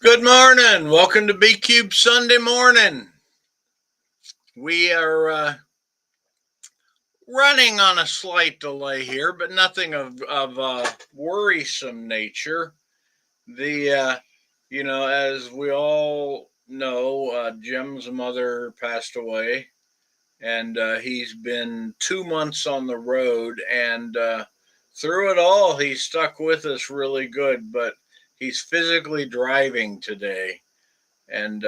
Good morning. Welcome to B Cube Sunday morning. We are running on a slight delay here, but nothing of worrisome nature. As we all know, Jim's mother passed away, and he's been 2 months on the road, and through it all, he's stuck with us really good, but he's physically driving today. And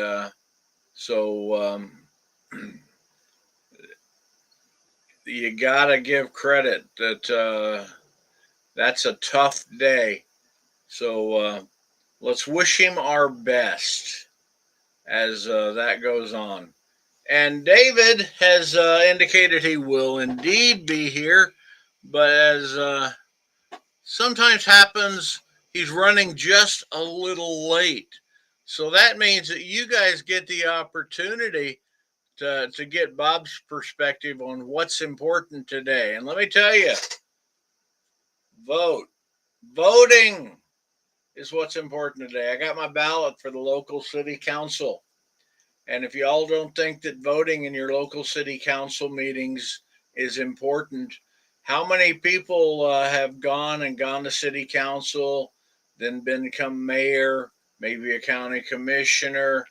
So you gotta give credit that that's a tough day. So let's wish him our best as that goes on. And David has indicated he will indeed be here, but as sometimes happens, he's running just a little late. So that means that you guys get the opportunity to get Bob's perspective on what's important today. And let me tell you, vote. Voting is what's important today. I got my ballot for the local city council. And if you all don't think that voting in your local city council meetings is important, how many people have gone to city council, then become mayor, maybe a county commissioner,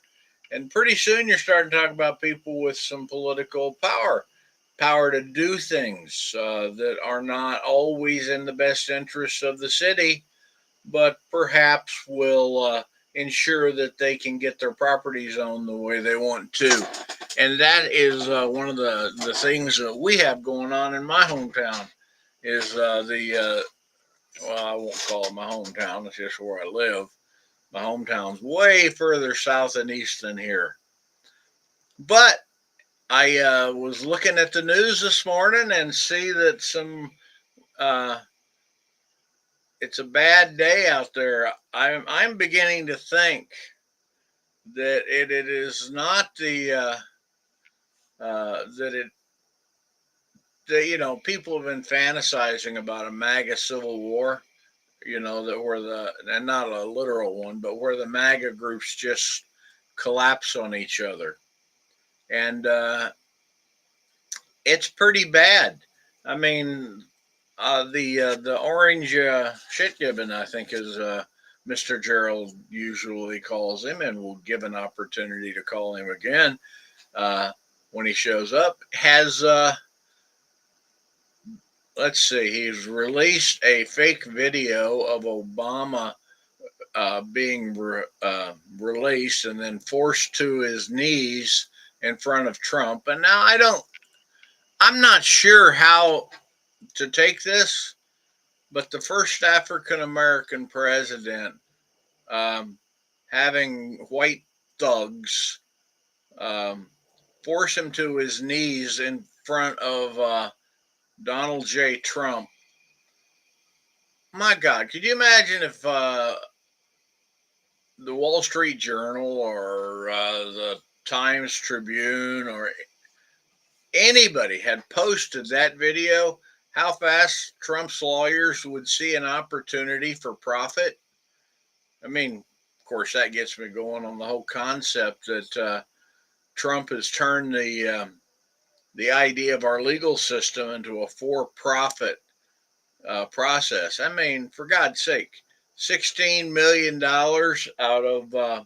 and pretty soon you're starting to talk about people with some political power to do things that are not always in the best interests of the city, but perhaps will ensure that they can get their property zoned the way they want to. And that is one of the things that we have going on in my hometown is well, I won't call it my hometown, it's just where I live. My hometown's way further south and east than here. But I was looking at the news this morning and see that uh, it's a bad day out there. I'm beginning to think that it is not that it that people have been fantasizing about a MAGA civil war. That where the and not a literal one, but where the MAGA groups just collapse on each other, and it's pretty bad. I mean, the orange shit gibbon, I think, is Mr. Gerrold usually calls him, and will give an opportunity to call him again uh, when he shows up. Has Let's see, he's released a fake video of Obama being released and then forced to his knees in front of Trump. And now I'm not sure how to take this, but the first African American president um, having white thugs um, force him to his knees in front of Donald J. Trump. My God, could you imagine if the Wall Street Journal or the Times Tribune or anybody had posted that video? How fast Trump's lawyers would see an opportunity for profit? I mean, of course, that gets me going on the whole concept that Trump has turned the idea of our legal system into a for-profit process. I mean, for God's sake, $16 million out of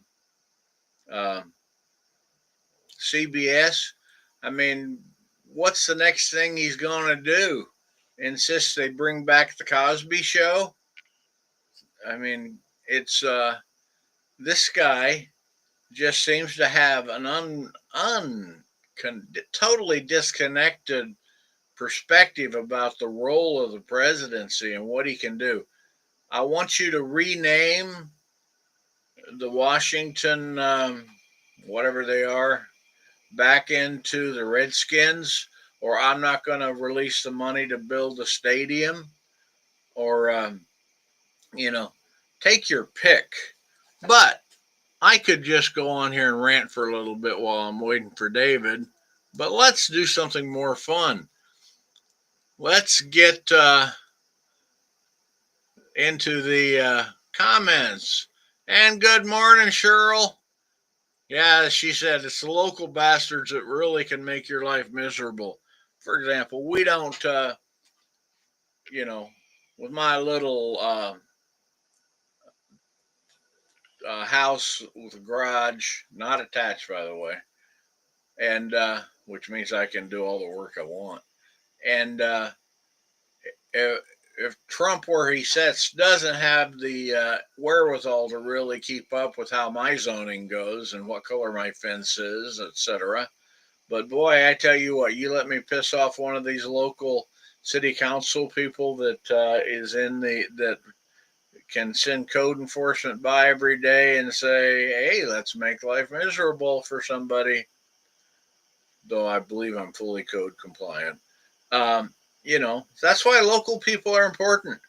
uh, CBS. I mean, what's the next thing he's going to do? Insist they bring back the Cosby Show? I mean, it's this guy just seems to have an totally disconnected perspective about the role of the presidency and what he can do. I want you to rename the Washington, whatever they are, back into the Redskins, or I'm not going to release the money to build a stadium, or, you know, take your pick. But I could just go on here and rant for a little bit while I'm waiting for David. But let's do something more fun. Let's get into the comments. And good morning, Cheryl. Yeah, she said it's the local bastards that really can make your life miserable. For example, we don't, you know, with my little house with a garage, not attached, by the way, and which means I can do all the work I want. And if Trump, where he sits, doesn't have the wherewithal to really keep up with how my zoning goes and what color my fence is, etc. But boy, I tell you what, you let me piss off one of these local city council people that is in the that can send code enforcement by every day and say, "Hey, let's make life miserable for somebody." Though I believe I'm fully code compliant. That's why local people are important.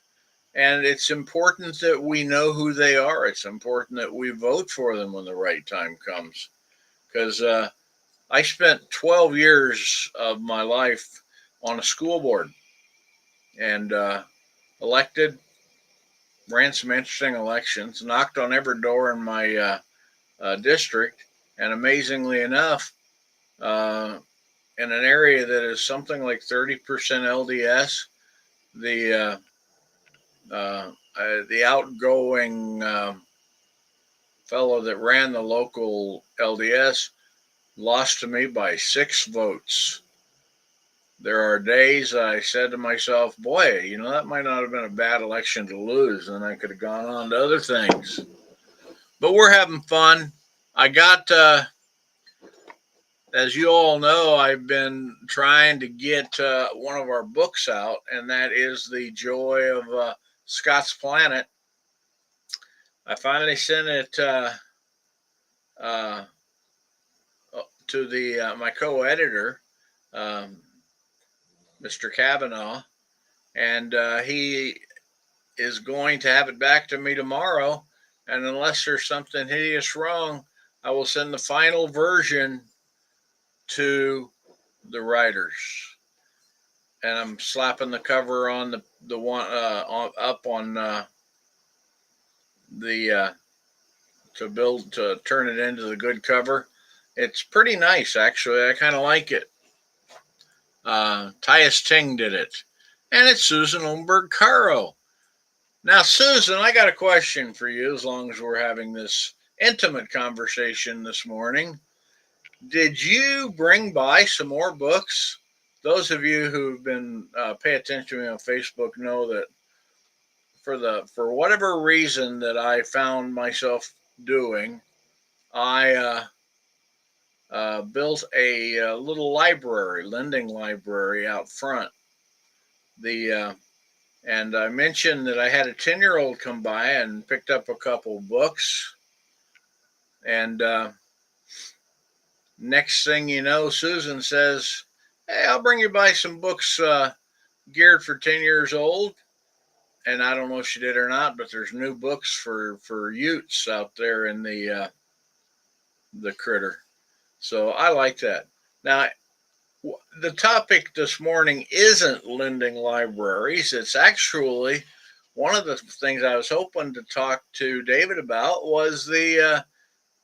And it's important that we know who they are. It's important that we vote for them when the right time comes. Because I spent 12 years of my life on a school board and elected, ran some interesting elections, knocked on every door in my district. And amazingly enough, uh, in an area that is something like 30% LDS, the the outgoing fellow that ran the local LDS lost to me by 6 votes. There are days I said to myself, boy, that might not have been a bad election to lose, and I could have gone on to other things. But we're having fun. I got, as you all know, I've been trying to get one of our books out, and that is The Joy of Scott's Planet. I finally sent it uh, to the my co-editor, um, Mr. Kavanaugh, and he is going to have it back to me tomorrow. And unless there's something hideous wrong, I will send the final version to the writers. And I'm slapping the cover on the one up on the to turn it into the good cover. It's pretty nice, actually. I kind of like it. Tyus Ting did it, and it's Susan Olmberg Caro. Now, Susan, I got a question for you. As long as we're having this intimate conversation this morning, did you bring by some more books? Those of you who've been pay attention to me on Facebook know that for whatever reason that I found myself doing, I built a little library, lending library out front. The And I mentioned that I had a 10-year-old come by and picked up a couple books. And next thing you know, Susan says, "Hey, I'll bring you by some books geared for 10 years old." And I don't know if she did or not, but there's new books for Utes out there in the critter. So I like that. Now, the topic this morning isn't lending libraries. It's actually one of the things I was hoping to talk to David about was the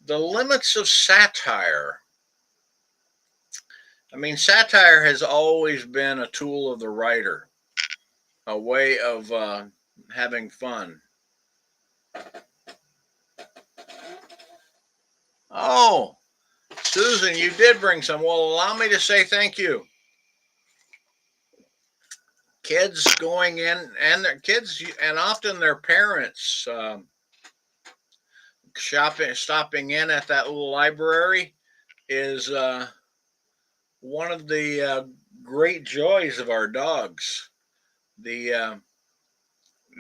limits of satire. I mean, satire has always been a tool of the writer, a way of having fun. Oh, Susan, you did bring some. Well, allow me to say thank you. Kids going in and their kids and often their parents stopping in at that little library is one of the great joys of our dogs. The uh,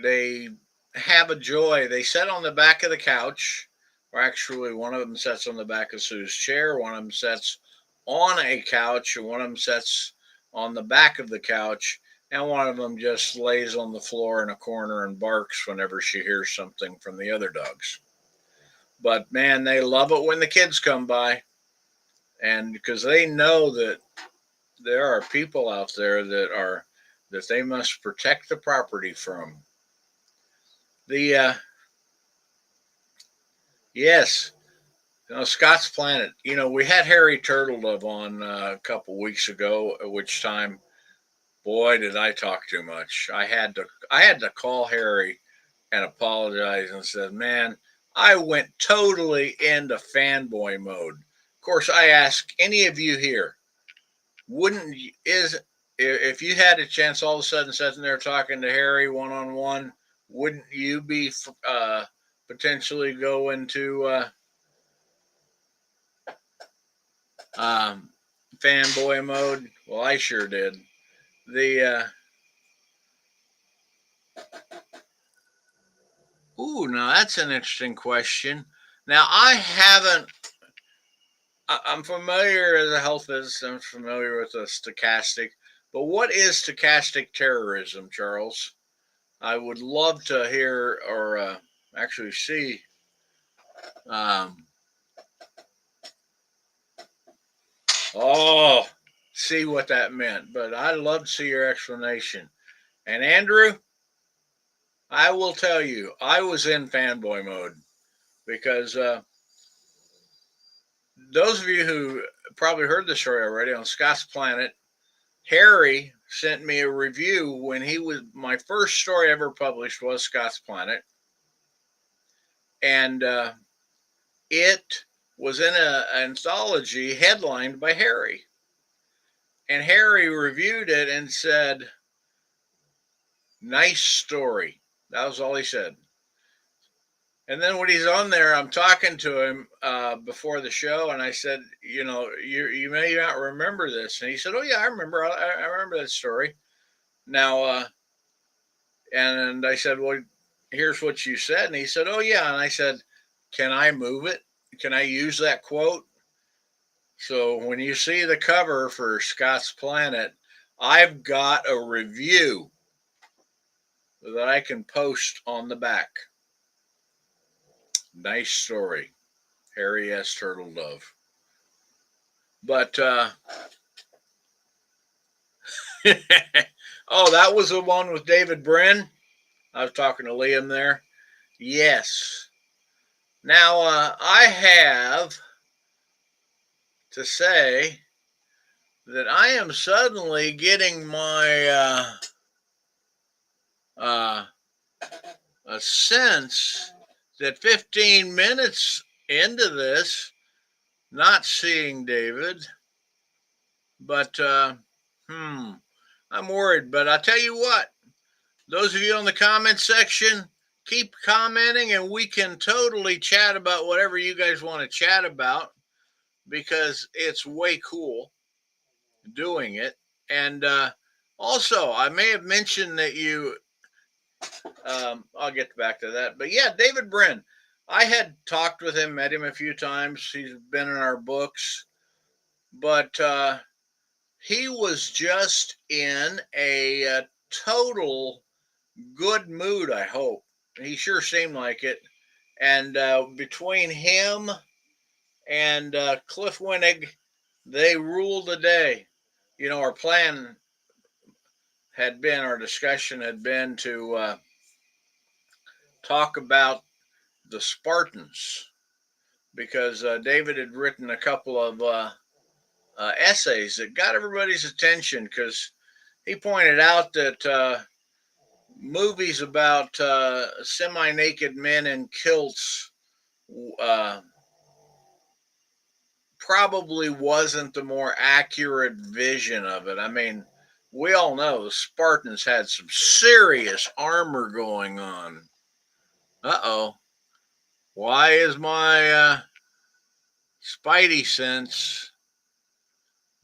they have a joy. They sit on the back of the couch, or actually, one of them sits on the back of Sue's chair. One of them sits on a couch, and one of them sits on the back of the couch. And one of them just lays on the floor in a corner and barks whenever she hears something from the other dogs. But man, they love it when the kids come by, and because they know that there are people out there that they must protect the property from. The Yes. Scott's Planet. We had Harry Turtledove on a couple weeks ago, at which time, boy, did I talk too much. I had to call Harry and apologize and said, "Man, I went totally into fanboy mode." Of course, I ask any of you here, wouldn't is if you had a chance all of a sudden sitting there talking to Harry one on one, wouldn't you be potentially go into um, fanboy mode? Well, I sure did. The Now that's an interesting question. Now I haven't. I'm familiar as a health physicist. I'm familiar with the stochastic, but what is stochastic terrorism, Charles? I would love to hear or actually see. Um, oh, see what that meant. But I'd love to see your explanation. And Andrew, I will tell you, I was in fanboy mode because those of you who probably heard the story already on Scott's Planet, Harry sent me a review when he was my first story ever published was Scott's Planet, and it was in an anthology headlined by Harry. And Harry reviewed it and said, "Nice story." That was all he said. And then when he's on there, I'm talking to him before the show, and I said, you may not remember this, and he said, "Oh yeah, I remember. I remember that story." Now, and I said, "Well, here's what you said," and he said, "Oh yeah," and I said, "Can I move it? Can I use that quote?" So when you see the cover for Scott's Planet, I've got a review that I can post on the back. Nice story, Harry S. Turtledove. But oh, that was the one with David Brin. I was talking to Liam there. Yes. Now I have to say that I am suddenly getting my uh, a sense that 15 minutes into this, not seeing David, but I'm worried. But I tell you what, those of you on the comment section, keep commenting and we can totally chat about whatever you guys want to chat about because it's way cool doing it. And also, I may have mentioned that I'll get back to that. But yeah, David Brin, I had talked with him, met him a few times. He's been in our books, but he was just in a total good mood, I hope. He sure seemed like it. And between him and Cliff Winnig, they ruled the day. Our plan our discussion had been to talk about the Spartans because David had written a couple of essays that got everybody's attention because he pointed out that movies about semi naked men in kilts uh, probably wasn't the more accurate vision of it. I mean, we all know the Spartans had some serious armor going on. Uh-oh. Why is my Spidey sense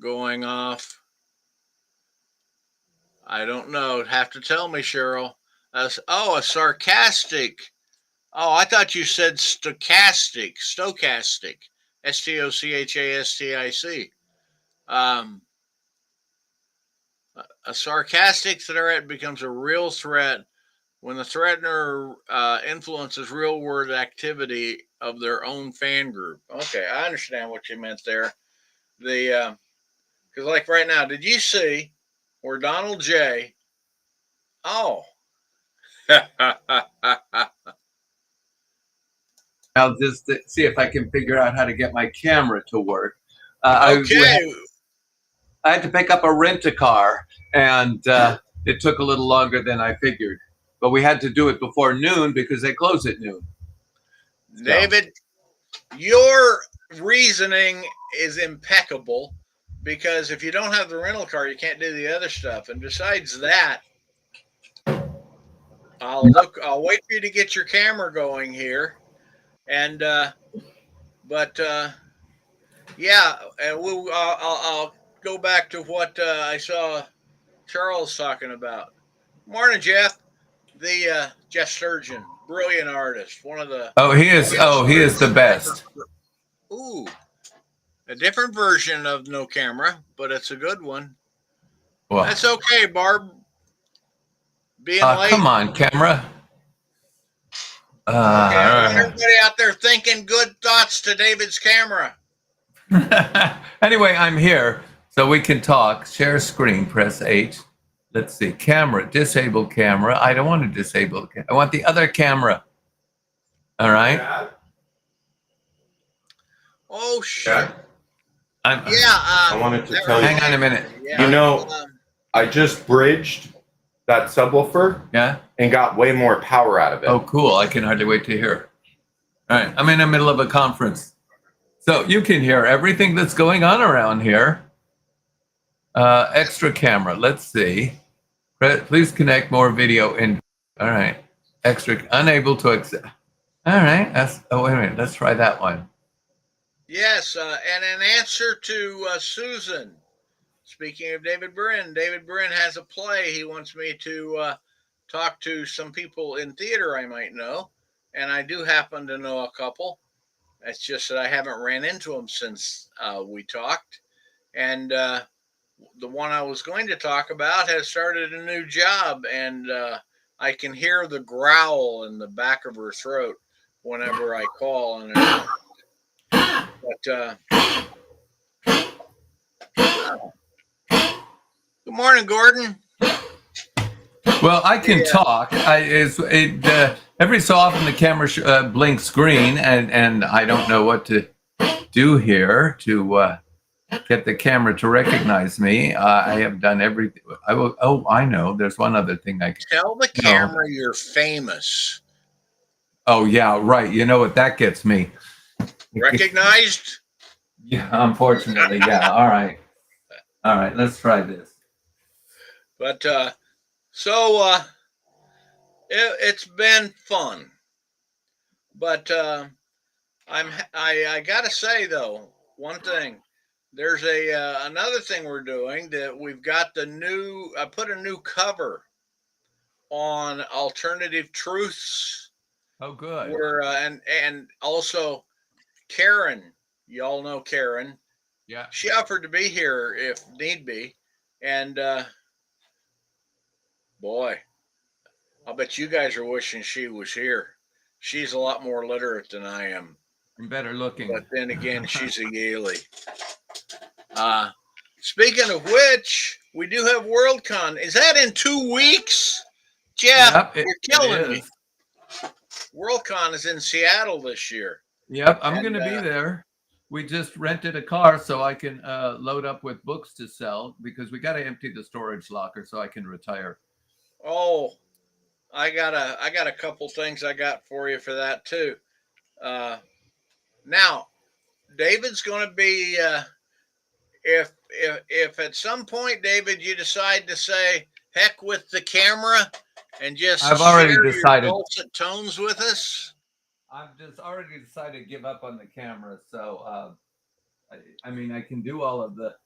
going off? I don't know. Have to tell me, Cheryl. A sarcastic. Oh, I thought you said stochastic. Stochastic. Stochastic. Um, a sarcastic threat becomes a real threat when the threatener influences real world activity of their own fan group. Okay, I understand what you meant there. Because like right now, did you see where Donald J. Oh, I'll just see if I can figure out how to get my camera to work. Okay. I had to pick up a rent-a-car, and it took a little longer than I figured. But we had to do it before noon because they close at noon. David, your reasoning is impeccable, because if you don't have the rental car, you can't do the other stuff. And besides that, I'll wait for you to get your camera going here. And yeah, and I'll go back to what I saw Charles talking about. Morning, Jeff. The Jeff Sturgeon, brilliant artist, one of the. He is the best. Ooh, a different version of No Camera, but it's a good one. Well, that's okay, Barb. Being late. Come on, camera. Okay, I want everybody out there thinking good thoughts to David's camera. Anyway, I'm here, so we can talk. Share screen, press H. Let's see, camera, disable camera. I don't want to disable. I want the other camera. All right. Oh shit. I wanted to tell you. Hang on a minute. Yeah. You know, I just bridged that subwoofer. Yeah. And got way more power out of it. Oh, cool! I can hardly wait to hear. All right, I'm in the middle of a conference, so you can hear everything that's going on around here. Extra camera. Let's see. Please connect more video in. All right. Extra. Unable to accept. All right. Wait a minute. Let's try that one. Yes, and in answer to Susan, speaking of David Brin has a play. He wants me to talk to some people in theater I might know, and I do happen to know a couple. It's just that I haven't ran into them since we talked. And the one I was going to talk about has started a new job, and I can hear the growl in the back of her throat whenever I call on her. But good morning, Gordon. Well, I can talk. Every so often the camera blinks green, and I don't know what to do here to get the camera to recognize me. I have done everything. I will. Oh, I know. There's one other thing I can tell the camera you're famous. Oh yeah, right. You know what that gets me? Recognized? Yeah, unfortunately, yeah. All right. Let's try this. But it's been fun. But I gotta say though, one thing. There's another thing we're doing, that we've got I put a new cover on Alternative Truths. Oh, good. And also Karen, y'all know Karen. Yeah. She offered to be here if need be. And boy, I'll bet you guys are wishing she was here. She's a lot more literate than I am. And better looking. But then again, she's a Yaley. Speaking of which, we do have Worldcon. Is that in 2 weeks? Jeff, you're killing me. Worldcon is in Seattle this year. Yep, I'm going to be there. We just rented a car so I can load up with books to sell, because we got to empty the storage locker so I can retire. Oh, I got a couple things I got for you for that too. Now, David's going to be if at some point, David, you decide to say heck with the camera and just I've already decided your dulcet tones with us. I've just already decided to give up on the camera. So, I mean, I can do all of the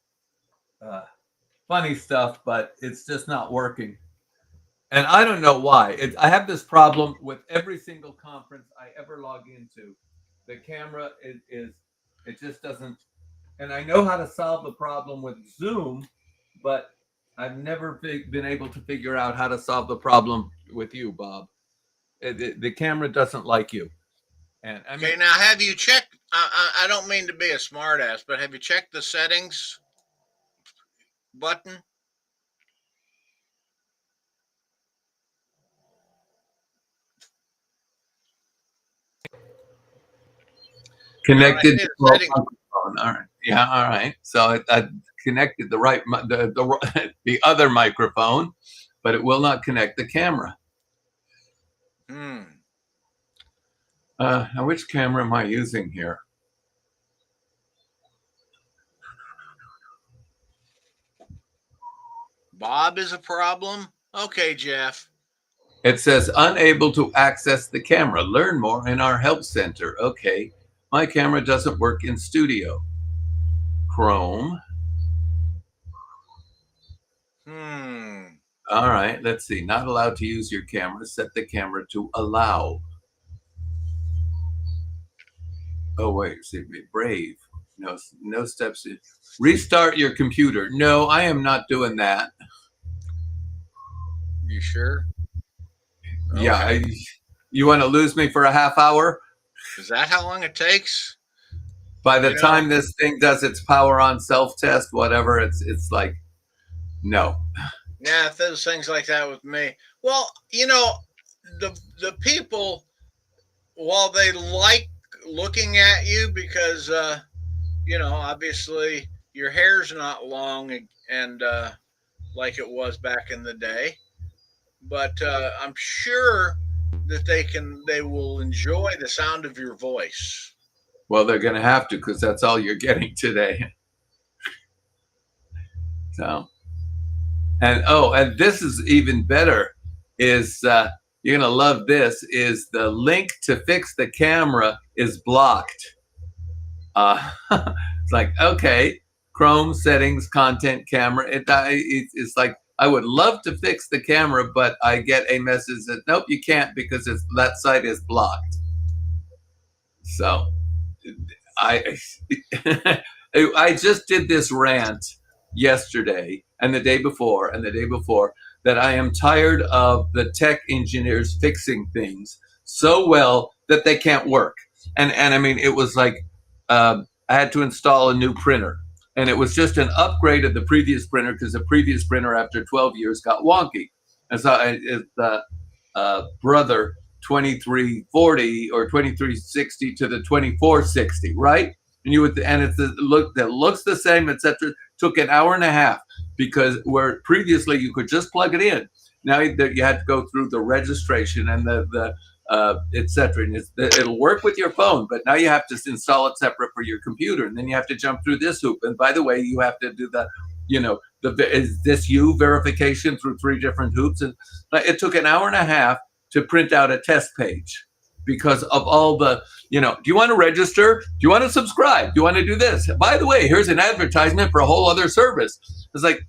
funny stuff, but it's just not working. And I don't know why. I have this problem with every single conference I ever log into. The camera it just doesn't. And I know how to solve the problem with Zoom, but I've never been able to figure out how to solve the problem with you, Bob. The camera doesn't like you. And I mean, okay, now have you checked? I don't mean to be a smartass, but have you checked the settings button? Connected see to the the setting. microphone. All right. Yeah. All right. So I connected the right the other microphone, but it will not connect the camera. Now which camera am I using here? Bob is a problem. Okay, Jeff. It says unable to access the camera. Learn more in our help center. Okay. My camera doesn't work in studio. Chrome. All right. Let's see. Not allowed to use your camera. Set the camera to allow. Oh, wait. See, brave. No steps. Restart your computer. No, I am not doing that. You sure? Yeah. Okay. You want to lose me for a half hour? Is that how long it takes? By the time this thing does its power on self-test, whatever, it's like, no. Yeah, if there's things like that with me. Well, the people, while they like looking at you because obviously your hair's not long and like it was back in the day, but I'm sure that they will enjoy the sound of your voice. Well, they're going to have to because that's all you're getting today. So, and this is even better. Is you're going to love this? Is the link to fix the camera is blocked? It's like, okay, Chrome settings, content, camera. It's like, I would love to fix the camera, but I get a message that nope, you can't because that site is blocked. So I I just did this rant yesterday and the day before that I am tired of the tech engineers fixing things so well that they can't work. And I mean, it was like I had to install a new printer, and it was just an upgrade of the previous printer because the previous printer after 12 years got wonky. And so the brother 2340 or 2360 to the 2460, right? And it looks the same, etc. Took an hour and a half because where previously you could just plug it in. Now you had to go through the registration and the etc. And it'll work with your phone, but now you have to install it separate for your computer, and then you have to jump through this hoop. And by the way, you have to do the is this you verification through 3 different hoops, and it took an hour and a half to print out a test page because of all the, do you want to register? Do you want to subscribe? Do you want to do this? By the way, here's an advertisement for a whole other service. It's like,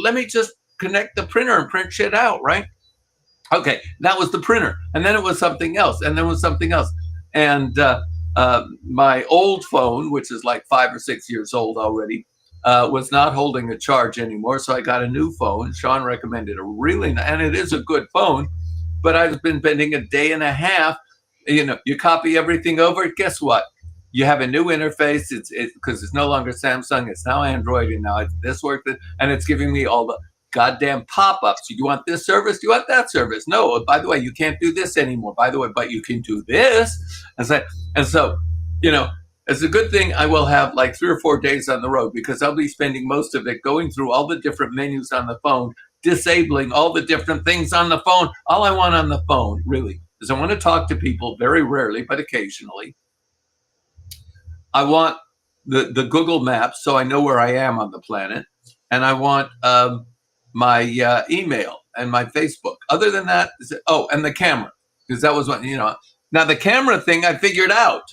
let me just connect the printer and print shit out, right? Okay, that was the printer. And then it was something else. And then it was something else. And my old phone, which is like 5 or 6 years old already, was not holding a charge anymore. So I got a new phone. Sean recommended and it is a good phone. But I've been spending a day and a half. You copy everything over. Guess what? You have a new interface. It's because it's no longer Samsung. It's now Android, and now it's this work, and it's giving me all the goddamn pop-ups. Do you want this service? Do you want that service? No. By the way, you can't do this anymore. By the way, but you can do this. And so, it's a good thing I will have like 3 or 4 days on the road because I'll be spending most of it going through all the different menus on the phone, disabling all the different things on the phone. All I want on the phone, really, is I want to talk to people very rarely, but occasionally. I want the Google Maps so I know where I am on the planet. And I want my email and my Facebook. Other than that, and the camera, because that was what, Now, the camera thing I figured out.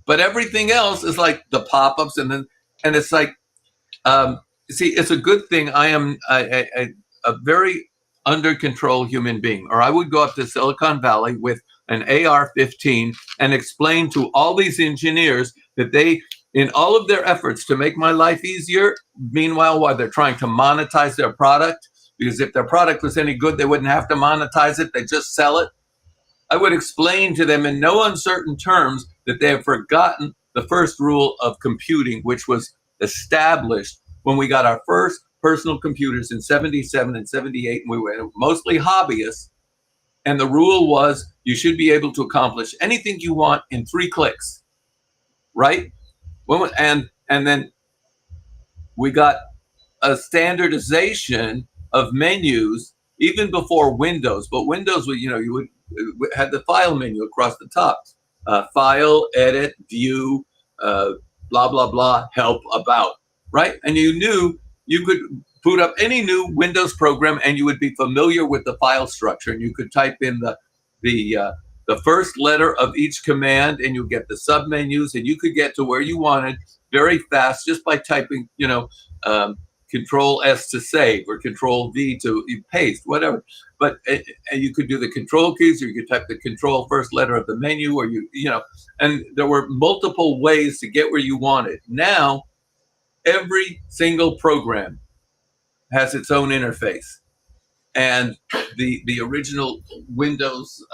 But everything else is like the pop-ups and it's like, see, it's a good thing I am a very under control human being, or I would go up to Silicon Valley with an AR-15 and explain to all these engineers that they, in all of their efforts to make my life easier, meanwhile, while they're trying to monetize their product, because if their product was any good, they wouldn't have to monetize it, they just sell it. I would explain to them in no uncertain terms that they have forgotten the first rule of computing, which was established when we got our first personal computers in 77 and 78, and we were mostly hobbyists. And the rule was you should be able to accomplish anything you want in 3 clicks. right? And then we got a standardization of menus even before Windows. But Windows, you would had the file menu across the top, file, edit, view, blah blah blah, help, about, right? And you knew you could boot up any new Windows program, and you would be familiar with the file structure, and you could type in the first letter of each command, and you get the submenus, and you could get to where you wanted very fast just by typing, Control S to save or Control V to paste, whatever. But and you could do the control keys, or you could type the control first letter of the menu, or and there were multiple ways to get where you wanted. Now, every single program has its own interface, and the original Windows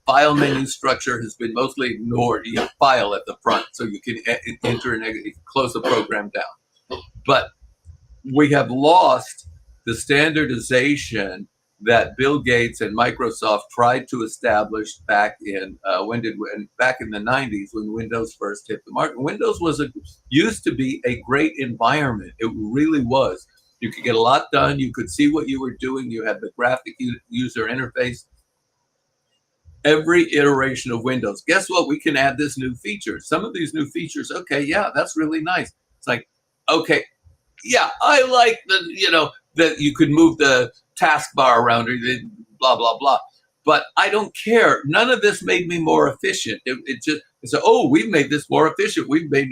file menu structure has been mostly ignored. You have file at the front, so you can enter and close the program down. But we have lost the standardization that Bill Gates and Microsoft tried to establish back in back in the 90s when Windows first hit the market. Windows used to be a great environment. It really was. You could get a lot done. You could see what you were doing. You had the graphic user interface. Every iteration of Windows, guess what? We can add this new feature. Some of these new features, okay, yeah, that's really nice. It's like, okay, yeah, I like that you could move the taskbar around, or blah blah blah. But I don't care. None of this made me more efficient. It's we've made this more efficient. We've made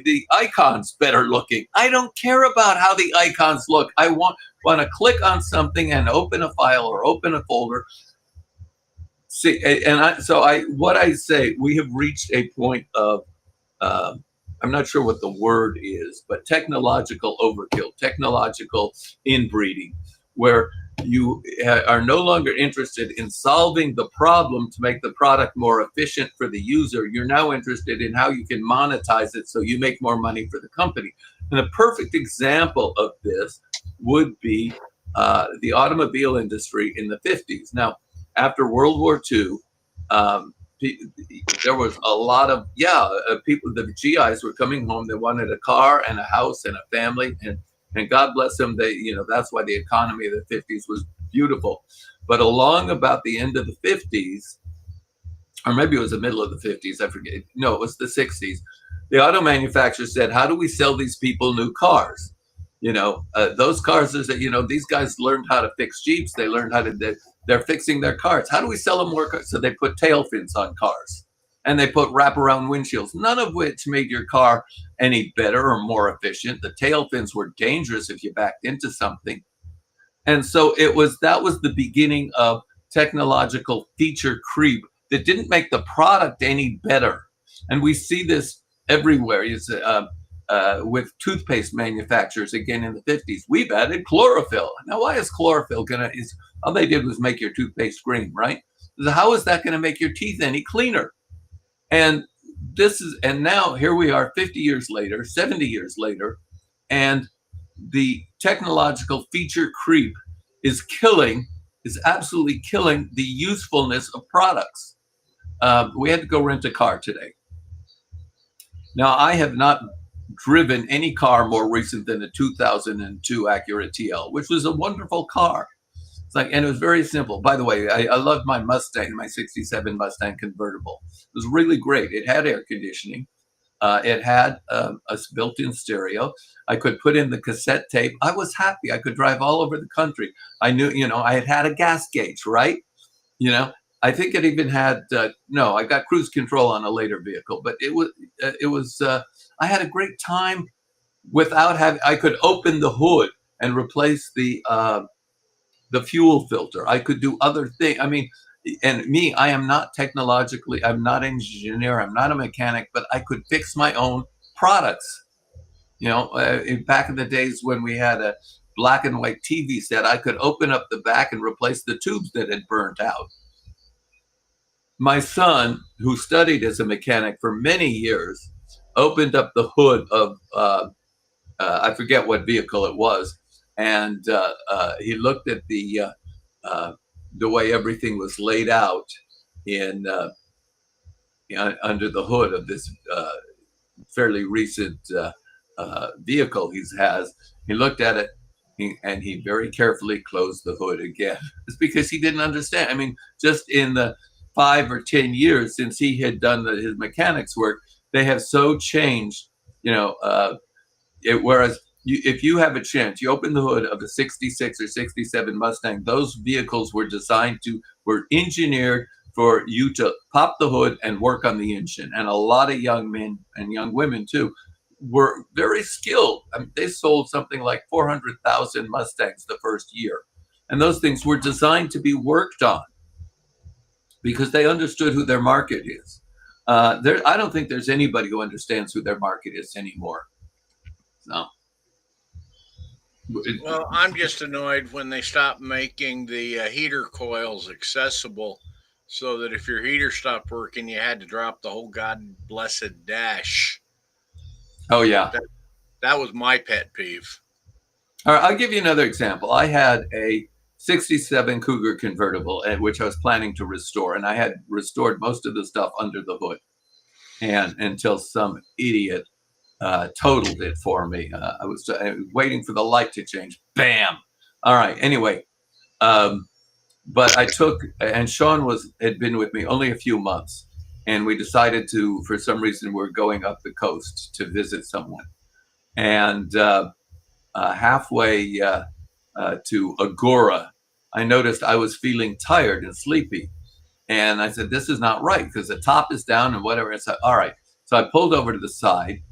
the icons better looking. I don't care about how the icons look. I want to click on something and open a file or open a folder. See, what I say, we have reached a point of I'm not sure what the word is, but technological overkill, technological inbreeding, where you are no longer interested in solving the problem to make the product more efficient for the user. You're now interested in how you can monetize it so you make more money for the company. And a perfect example of this would be the automobile industry in the 50s. Now, after World War II, there was a lot of people. The GIs were coming home. They wanted a car and a house and a family, and God bless them. That's why the economy of the 50s was beautiful. But along about the end of the 50s, or maybe it was the middle of the 50s, I forget. No, it was the 60s. The auto manufacturers said, "How do we sell these people new cars?" Those cars is that these guys learned how to fix Jeeps. They learned how to. They're fixing their cars. How do we sell them more cars? So they put tail fins on cars, and they put wraparound windshields, none of which made your car any better or more efficient. The tail fins were dangerous if you backed into something. And so that was the beginning of technological feature creep that didn't make the product any better. And we see this everywhere. With toothpaste manufacturers again in the 50s, we've added chlorophyll. Now, why is chlorophyll all they did was make your toothpaste green, right? So how is that going to make your teeth any cleaner? And now here we are 50 years later, 70 years later, and the technological feature creep is absolutely killing the usefulness of products. We had to go rent a car today. Now, I have not driven any car more recent than a 2002 Acura TL, which was a wonderful car. And it was very simple. By the way, I loved my Mustang, my 67 Mustang convertible. It was really great. It had air conditioning. It had a built-in stereo. I could put in the cassette tape. I was happy. I could drive all over the country. I knew, I had a gas gauge, right? I think it even had, I got cruise control on a later vehicle, but I had a great time I could open the hood and replace the fuel filter. I could do other things. I mean, and me, I am not I'm not an engineer, I'm not a mechanic, but I could fix my own products. Back in the days when we had a black and white TV set, I could open up the back and replace the tubes that had burnt out. My son, who studied as a mechanic for many years, opened up the hood of, I forget what vehicle it was, and he looked at the way everything was laid out in under the hood of this fairly recent vehicle he has. He looked at it and he very carefully closed the hood again. It's because he didn't understand. I mean, just in the 5 or 10 years since he had done his mechanics work, they have so changed, whereas if you have a chance, you open the hood of a 66 or 67 Mustang, those vehicles were engineered for you to pop the hood and work on the engine. And a lot of young men and young women too were very skilled. I mean, they sold something like 400,000 Mustangs the first year. And those things were designed to be worked on because they understood who their market is. I don't think there's anybody who understands who their market is anymore. No. Well, I'm just annoyed when they stopped making the heater coils accessible, so that if your heater stopped working, you had to drop the whole god blessed dash. Oh yeah, that was my pet peeve. All right, I'll give you another example. I had a 67 Cougar convertible, which I was planning to restore, and I had restored most of the stuff under the hood, and until some idiot totaled it for me. I was waiting for the light to change. Bam! All right. Anyway, but I took, and Sean had been with me only a few months, and we decided to, for some reason, we're going up the coast to visit someone, and halfway to Agora, I noticed I was feeling tired and sleepy, and I said, "This is not right," because the top is down and whatever. I said, "All right." So I pulled over to the side.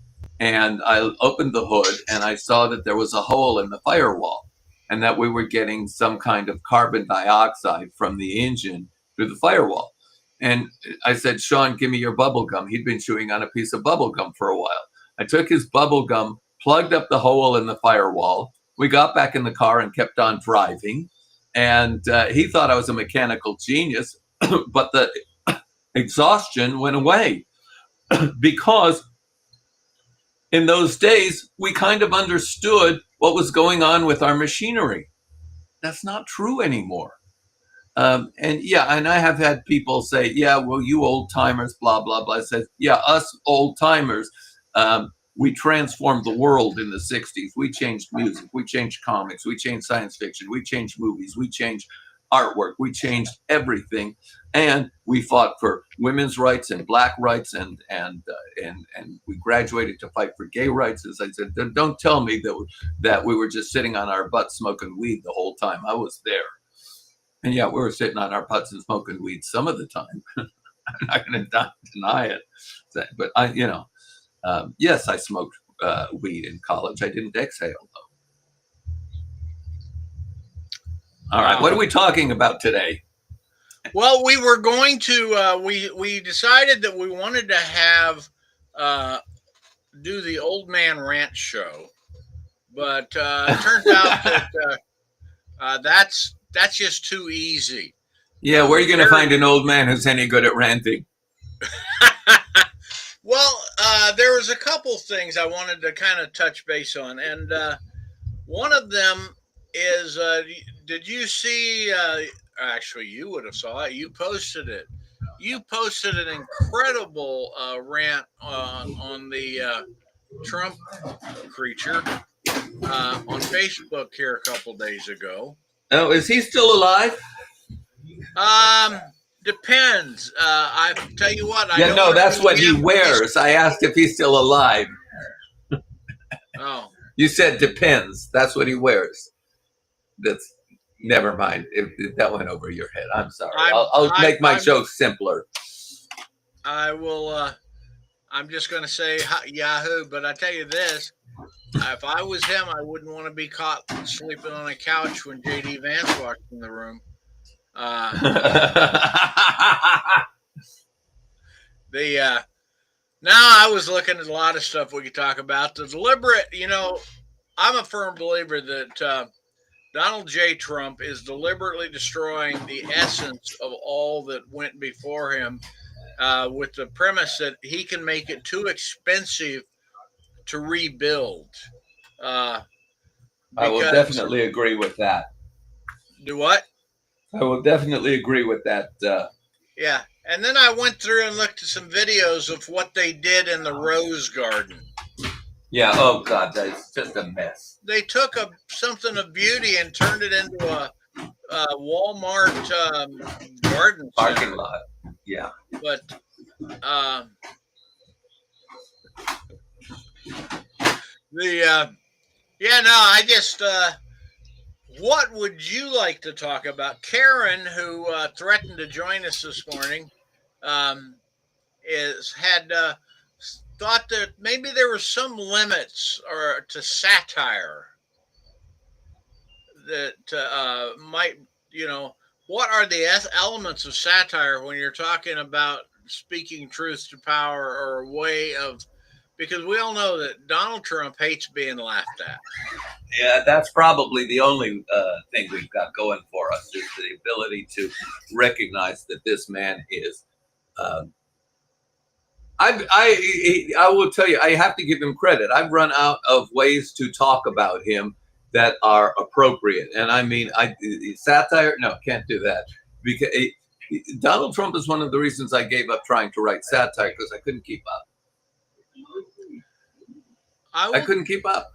And I opened the hood and I saw that there was a hole in the firewall and that we were getting some kind of carbon dioxide from the engine through the firewall. And I said, "Sean, give me your bubble gum." He'd been chewing on a piece of bubble gum for a while. I took his bubble gum, plugged up the hole in the firewall. We got back in the car and kept on driving. And he thought I was a mechanical genius, but the exhaustion went away because in those days, we kind of understood what was going on with our machinery. That's not true anymore. And I have had people say, "Yeah, well, you old timers, blah, blah, blah." I said, "Yeah, us old timers, we transformed the world in the 60s. We changed music, we changed comics, we changed science fiction, we changed movies, we changed artwork, we changed everything. And we fought for women's rights and black rights, and we graduated to fight for gay rights." As I said, don't tell me that we were just sitting on our butts smoking weed the whole time. I was there. And yeah, we were sitting on our butts and smoking weed some of the time. I'm not going to deny it. But yes, I smoked weed in college. I didn't exhale though. All right, what are we talking about today? Well, we were going to we decided that we wanted to have do the Old Man Ranch show, but it turns out that that's just too easy. Yeah, where are you going to find an old man who's any good at ranting? Well, there was a couple things I wanted to kind of touch base on, and one of them is, did you see? Actually, you would have saw it. You posted it. You posted an incredible rant on the Trump creature on Facebook here a couple days ago. Oh, is he still alive? Depends. I tell you what. Yeah, no, that's what he wears. I asked if he's still alive. Oh. You said depends. That's what he wears. That's never mind. If that went over your head, I'm sorry. I'll make my jokes simpler. I will. I'm just going to say Yahoo, but I tell you this: if I was him, I wouldn't want to be caught sleeping on a couch when JD Vance walked in the room. Now I was looking at a lot of stuff we could talk about. The deliberate, I'm a firm believer that Donald J. Trump is deliberately destroying the essence of all that went before him, with the premise that he can make it too expensive to rebuild. I will definitely agree with that. Do what? I will definitely agree with that. Yeah. And then I went through and looked at some videos of what they did in the Rose Garden. Yeah. Oh God, that's just a mess. They took something of beauty and turned it into a Walmart garden Parking center. lot. Yeah. But I just what would you like to talk about? Karen, who threatened to join us this morning, had thought that maybe there were some limits or to satire that might, what are the elements of satire when you're talking about speaking truth to power or a way of, because we all know that Donald Trump hates being laughed at. Yeah, that's probably the only thing we've got going for us is the ability to recognize that this man is. I will tell you, I have to give him credit. I've run out of ways to talk about him that are appropriate, and I mean, satire. No, can't do that because Donald Trump is one of the reasons I gave up trying to write satire because I couldn't keep up. I couldn't keep up.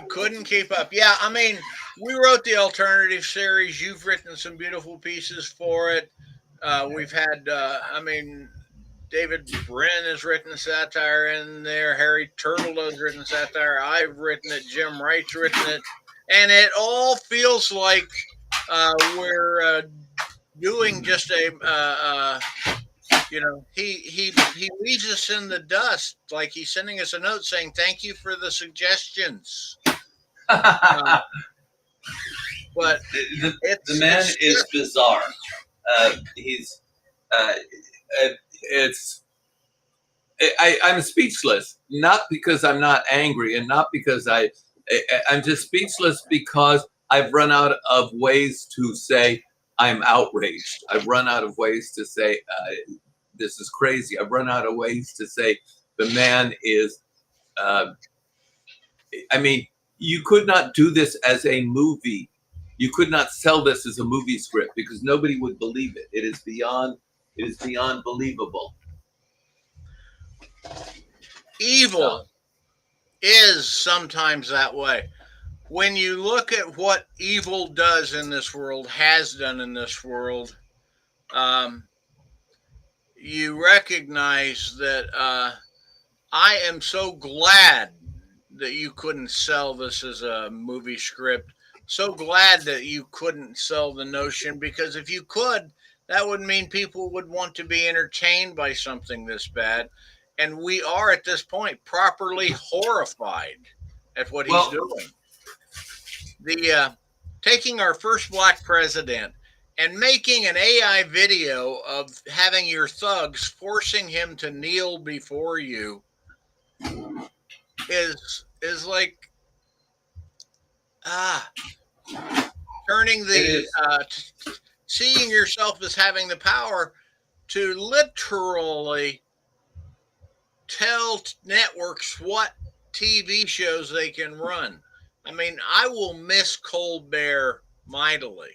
Couldn't keep up. Yeah, I mean, we wrote the alternative series. You've written some beautiful pieces for it. We've had, David Brin has written satire in there. Harry Turtle has written satire. I've written it. Jim Wright's written it. And it all feels like we're doing just he leaves us in the dust, like he's sending us a note saying, thank you for the suggestions. But the man is bizarre. I'm speechless, not because I'm not angry and not because I'm just speechless because I've run out of ways to say I'm outraged. I've run out of ways to say this is crazy. I've run out of ways to say the man is, you could not do this as a movie. You could not sell this as a movie script because nobody would believe it. It is beyond believable. Evil is sometimes that way. When you look at what evil does in this world, has done in this world, you recognize that I am so glad that you couldn't sell this as a movie script. So glad that you couldn't sell the notion, because if you could, that would mean people would want to be entertained by something this bad. And we are at this point properly horrified at what he's doing. The taking our first black president and making an AI video of having your thugs forcing him to kneel before you is like turning the seeing yourself as having the power to literally tell networks what TV shows they can run. I mean, I will miss Colbert mightily.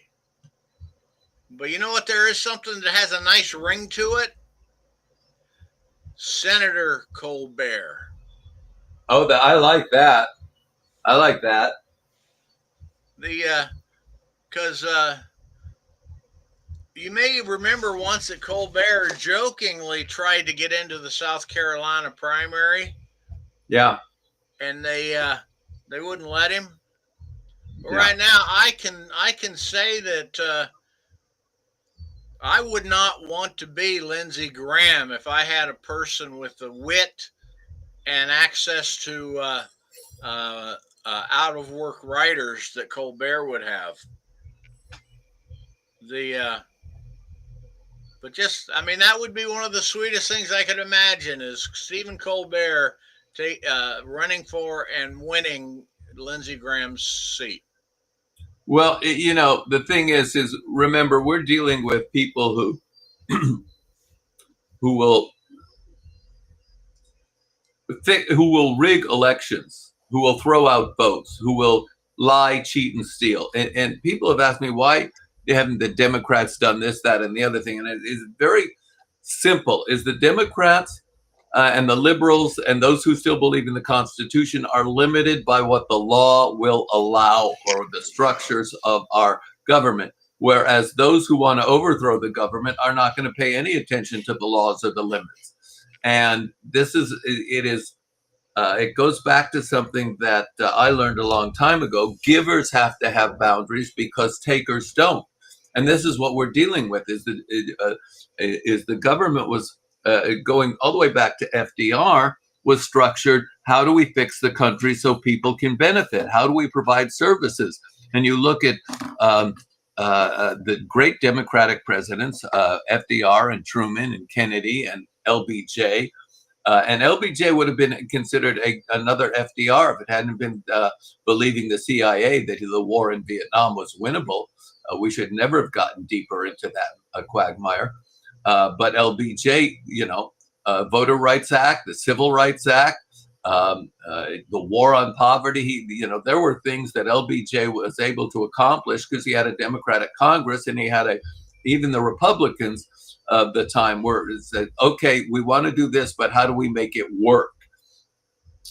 But you know what? There is something that has a nice ring to it. Senator Colbert. Oh, I like that. I like that. Because you may remember once that Colbert jokingly tried to get into the South Carolina primary. Yeah. And they wouldn't let him. But right now, I can say that I would not want to be Lindsey Graham if I had a person with the wit and access to out of work writers that Colbert would have. But just, I mean, that would be one of the sweetest things I could imagine is Stephen Colbert running for and winning Lindsey Graham's seat. Well, the thing is remember, we're dealing with people who will rig elections, who will throw out votes, who will lie, cheat, and steal. And people have asked me, why haven't the Democrats done this, that, and the other thing? And it is very simple: is the Democrats and the liberals and those who still believe in the Constitution are limited by what the law will allow or the structures of our government, whereas those who want to overthrow the government are not going to pay any attention to the laws or the limits. And this is it goes back to something that I learned a long time ago. Givers have to have boundaries because takers don't. And this is what we're dealing with: is the government was going all the way back to FDR, was structured. How do we fix the country so people can benefit? How do we provide services? And you look at the great Democratic presidents, FDR and Truman and Kennedy and LBJ. And LBJ would have been considered another FDR if it hadn't been believing the CIA that the war in Vietnam was winnable. We should never have gotten deeper into that quagmire. But LBJ, Voter Rights Act, the Civil Rights Act, the war on poverty, there were things that LBJ was able to accomplish because he had a Democratic Congress, and he had even the Republicans of the time said, okay, we want to do this, but how do we make it work?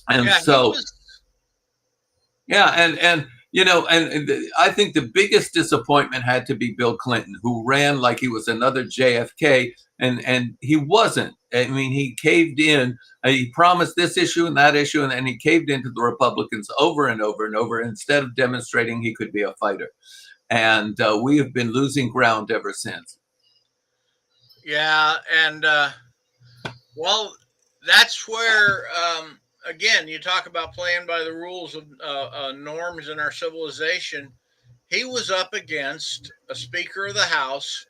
And and I think the biggest disappointment had to be Bill Clinton, who ran like he was another JFK, and he wasn't. I mean, he caved in. He promised this issue and that issue, and then he caved into the Republicans over and over and over instead of demonstrating he could be a fighter. And we have been losing ground ever since. Yeah, and well, that's where again, you talk about playing by the rules of norms in our civilization. He was up against a Speaker of the House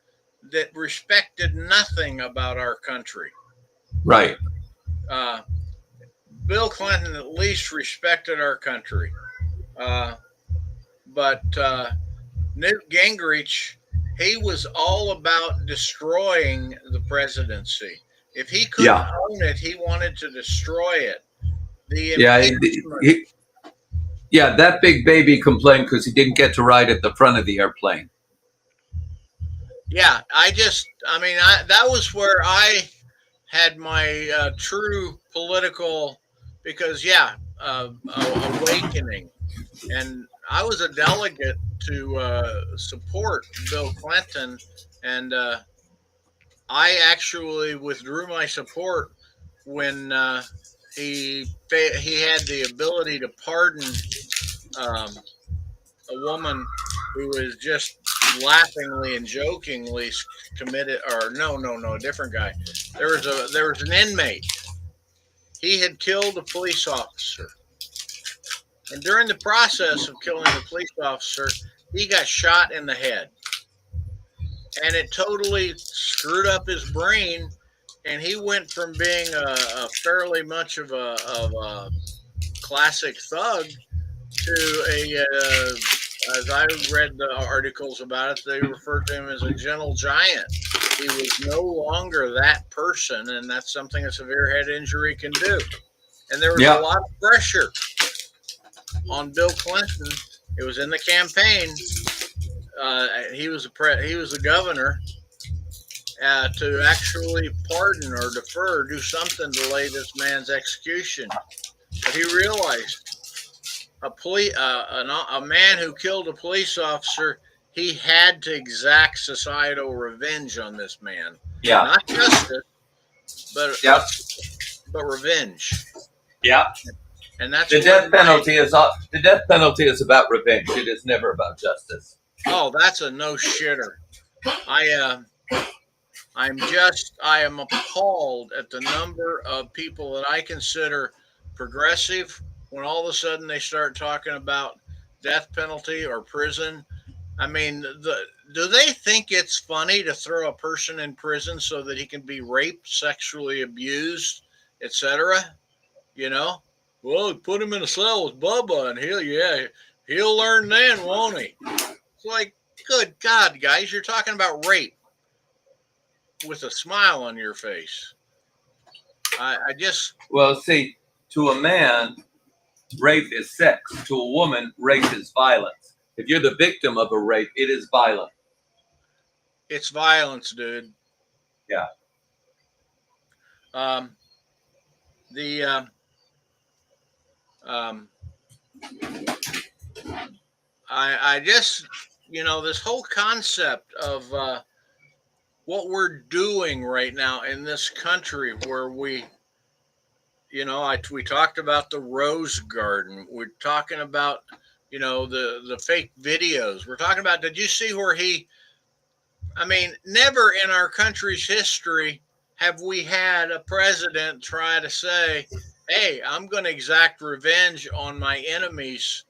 that respected nothing about our country. Right. Bill Clinton at least respected our country. But Newt Gingrich, he was all about destroying the presidency. If he couldn't own it, he wanted to destroy it. That big baby complained because he didn't get to ride at the front of the airplane. Yeah, that was where I had my true political, because awakening. And I was a delegate to support Bill Clinton, and I actually withdrew my support when he had the ability to pardon a woman who was just laughingly and jokingly committed, or no, a different guy. There was an inmate. He had killed a police officer. And during the process of killing the police officer, he got shot in the head. And it totally screwed up his brain. And he went from being a fairly much of a classic thug to as I read the articles about it, they referred to him as a gentle giant. He was no longer that person, and that's something a severe head injury can do. And there was a lot of pressure on Bill Clinton. It was in the campaign. He was the governor to actually pardon or defer, do something to delay this man's execution. But he realized a man who killed a police officer, he had to exact societal revenge on this man. Yeah, not justice, but revenge. Yeah. And that's the death penalty is about revenge. It is never about justice. Oh, that's a no shitter. I am appalled at the number of people that I consider progressive when all of a sudden they start talking about death penalty or prison. I mean, do they think it's funny to throw a person in prison so that he can be raped, sexually abused, etc.? Well, put him in a cell with Bubba, and he'll learn then, won't he? It's like, good God, guys, you're talking about rape with a smile on your face. See, to a man, rape is sex. To a woman, rape is violence. If you're the victim of a rape, it is violent. It's violence, dude. Yeah. Um, the um, I just, this whole concept of what we're doing right now in this country, where we talked about the Rose Garden. We're talking about, the fake videos. We're talking about. Did you see where he? I mean, never in our country's history have we had a president try to say, "Hey, I'm going to exact revenge on my enemies."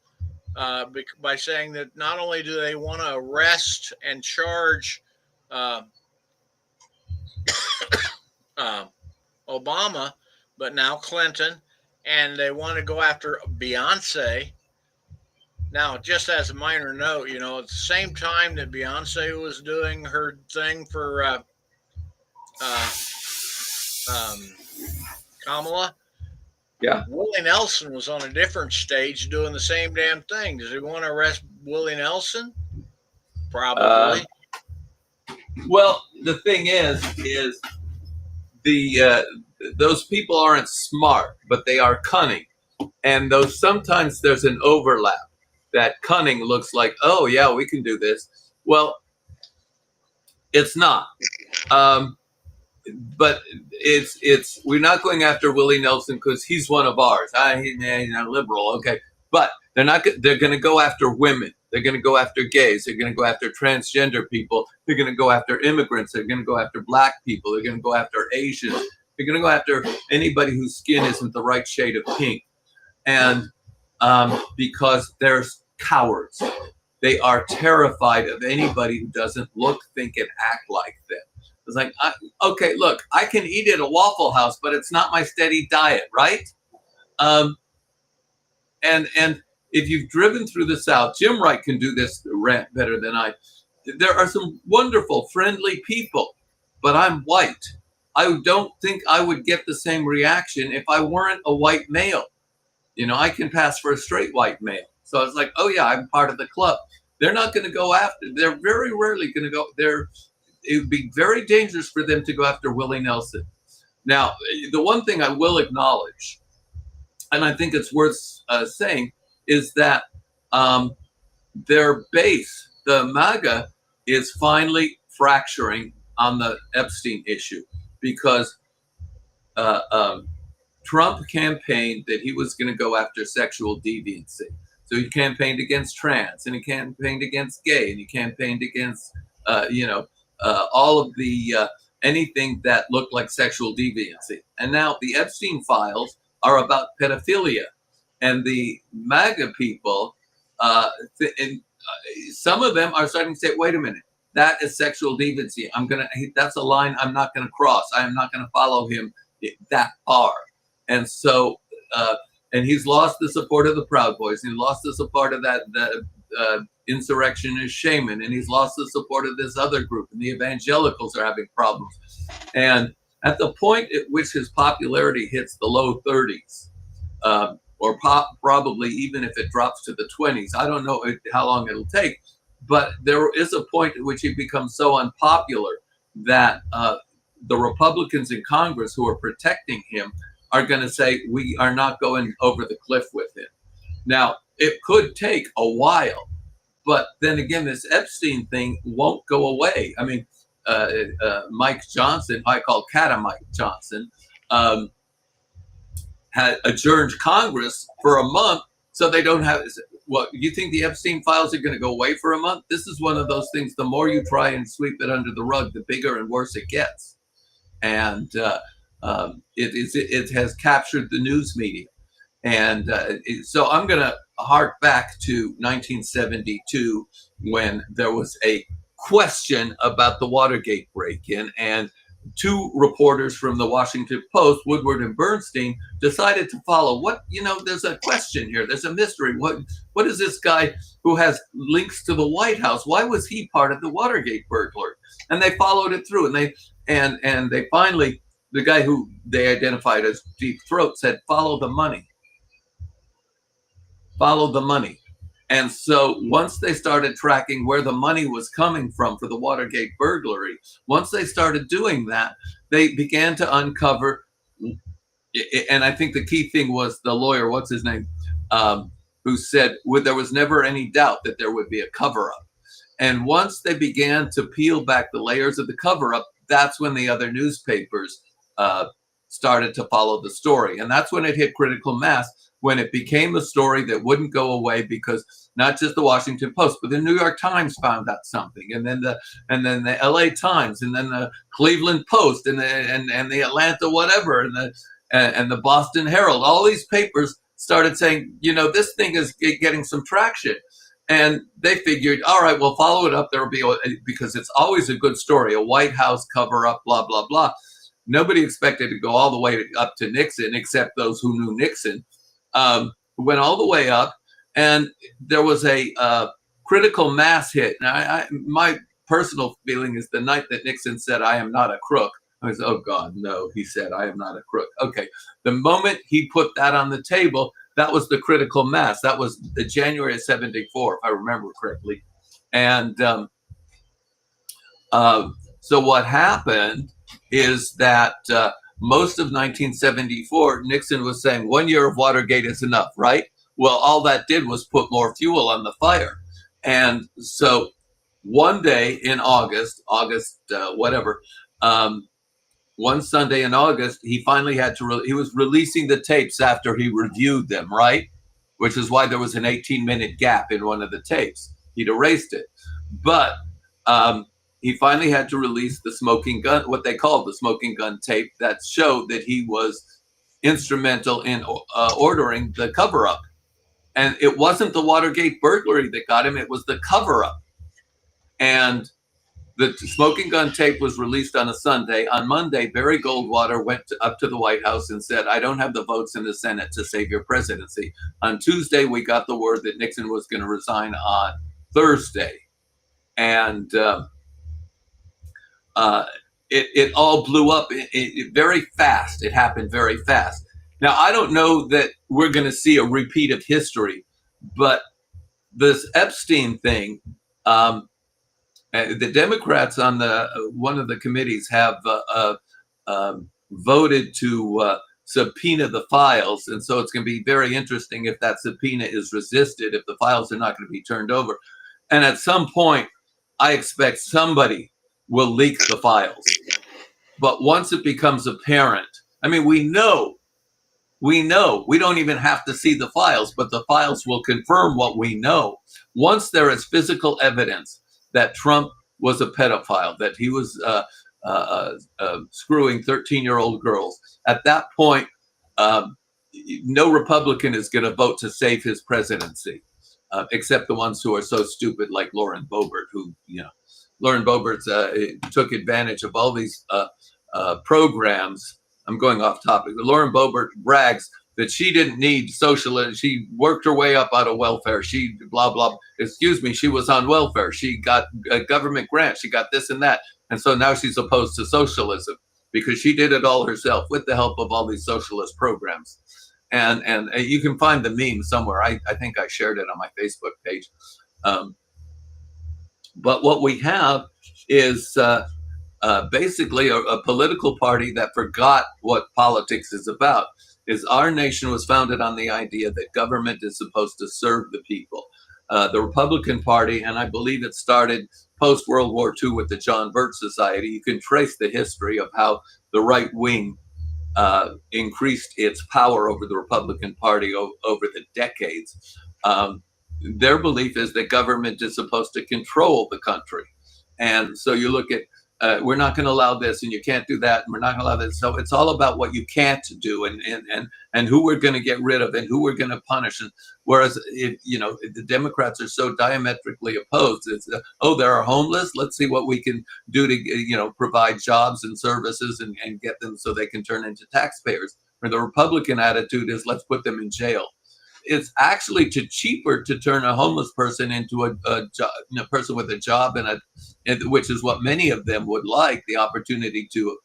By saying that not only do they want to arrest and charge uh, uh, Obama, but now Clinton, and they want to go after Beyonce. Now, just as a minor note, at the same time that Beyonce was doing her thing for uh, um, Kamala, Yeah. Willie Nelson was on a different stage doing the same damn thing. Does he want to arrest Willie Nelson? Probably. Well, the thing is the those people aren't smart, but they are cunning, and those sometimes there's an overlap. That cunning looks like, oh yeah, we can do this. Well, it's not. But it's we're not going after Willie Nelson because he's one of ours. He's a liberal, okay. But they're not. They're going to go after women. They're going to go after gays. They're going to go after transgender people. They're going to go after immigrants. They're going to go after black people. They're going to go after Asians. They're going to go after anybody whose skin isn't the right shade of pink. And because they're cowards, they are terrified of anybody who doesn't look, think, and act like them. It's like, okay, look, I can eat at a Waffle House, but it's not my steady diet, right? And if you've driven through the South, Jim Wright can do this rant better than I. There are some wonderful, friendly people, but I'm white. I don't think I would get the same reaction if I weren't a white male. I can pass for a straight white male. So it's like, oh yeah, I'm part of the club. They're not going to go after. They're very rarely going to go. It would be very dangerous for them to go after Willie Nelson. Now, the one thing I will acknowledge, and I think it's worth saying, is that their base, the MAGA, is finally fracturing on the Epstein issue because Trump campaigned that he was going to go after sexual deviancy. So he campaigned against trans, and he campaigned against gay, and he campaigned against, all of the anything that looked like sexual deviancy. And now the Epstein files are about pedophilia, and the MAGA people, some of them are starting to say, "Wait a minute, that is sexual deviancy. That's a line I'm not going to cross. I am not going to follow him that far." And so, and he's lost the support of the Proud Boys, and he lost the support of that insurrectionist shaman, and he's lost the support of this other group, and the evangelicals are having problems. And at the point at which his popularity hits the low 30s, or probably even if it drops to the 20s, I don't know how long it'll take, but there is a point at which he becomes so unpopular that the Republicans in Congress who are protecting him are going to say, we are not going over the cliff with him. Now, it could take a while, but then again, this Epstein thing won't go away. I mean, Mike Johnson, I call Catamite Johnson, had adjourned Congress for a month, so they don't have. What, you think the Epstein files are going to go away for a month? This is one of those things. The more you try and sweep it under the rug, the bigger and worse it gets, and it has captured the news media. And so I'm going to hark back to 1972 when there was a question about the Watergate break-in, and two reporters from the Washington Post, Woodward and Bernstein, decided to follow. There's a question here. There's a mystery. What is this guy who has links to the White House? Why was he part of the Watergate burglary? And they followed it through, and they finally, the guy who they identified as Deep Throat said, follow the money. Follow the money. And so once they started tracking where the money was coming from for the Watergate burglary, once they started doing that, they began to uncover and I think the key thing was the lawyer, what's his name, who said there was never any doubt that there would be a cover-up. And once they began to peel back the layers of the cover-up, that's when the other newspapers started to follow the story. And that's when it hit critical mass, when it became a story that wouldn't go away, because not just the Washington Post, but the New York Times found out something, and then the LA Times, and then the Cleveland Post, and the Atlanta whatever, and the Boston Herald. All these papers started saying, this thing is getting some traction. And they figured, all right, we'll follow it up. There will be, because it's always a good story, a White House cover up, blah, blah, blah. Nobody expected to go all the way up to Nixon, except those who knew Nixon. Went all the way up, and there was a critical mass hit. Now, my personal feeling is the night that Nixon said, "I am not a crook," I was, oh God, no, he said, "I am not a crook." Okay, the moment he put that on the table, that was the critical mass. That was the January of '74, if I remember correctly. And so what happened is that most of 1974, Nixon was saying 1 year of Watergate is enough, right? Well, all that did was put more fuel on the fire. And so one day in August, whatever, one Sunday in August, he finally had to, he was releasing the tapes after he reviewed them, right? Which is why there was an 18-minute gap in one of the tapes. He'd erased it. But he finally had to release the smoking gun, what they called the smoking gun tape, that showed that he was instrumental in ordering the cover-up. And it wasn't the Watergate burglary that got him, it was the cover-up. And the smoking gun tape was released on a Sunday. On Monday, Barry Goldwater went up to the White House and said, "I don't have the votes in the Senate to save your presidency." On Tuesday, we got the word that Nixon was going to resign on Thursday. And it all blew up very fast. It happened very fast. Now, I don't know that we're going to see a repeat of history, but this Epstein thing, the Democrats on one of the committees have voted to subpoena the files. And so it's going to be very interesting if that subpoena is resisted, if the files are not going to be turned over. And at some point, I expect somebody will leak the files. But once it becomes apparent, I mean, we know, we don't even have to see the files, but the files will confirm what we know. Once there is physical evidence that Trump was a pedophile, that he was screwing 13-year-old girls, at that point, no Republican is going to vote to save his presidency, except the ones who are so stupid, like Lauren Boebert, who, Lauren Boebert took advantage of all these programs. I'm going off topic. Lauren Boebert brags that she didn't need socialism. She worked her way up out of welfare. She blah, blah. Excuse me, she was on welfare. She got a government grant. She got this and that. And so now she's opposed to socialism because she did it all herself with the help of all these socialist programs. And you can find the meme somewhere. I think I shared it on my Facebook page. But what we have is basically a political party that forgot what politics is about. Is our nation was founded on the idea that government is supposed to serve the people. The Republican Party, and I believe it started post-World War II with the John Birch Society. You can trace the history of how the right wing increased its power over the Republican Party over the decades. Their belief is that government is supposed to control the country. And so you look at, we're not going to allow this, and you can't do that, and we're not going to allow this. So it's all about what you can't do, and who we're going to get rid of, and who we're going to punish. And whereas if the Democrats are so diametrically opposed, it's there are homeless. Let's see what we can do to provide jobs and services and get them so they can turn into taxpayers. Or the Republican attitude is let's put them in jail. It's actually cheaper to turn a homeless person into a person with a job, which is what many of them would like, the opportunity to,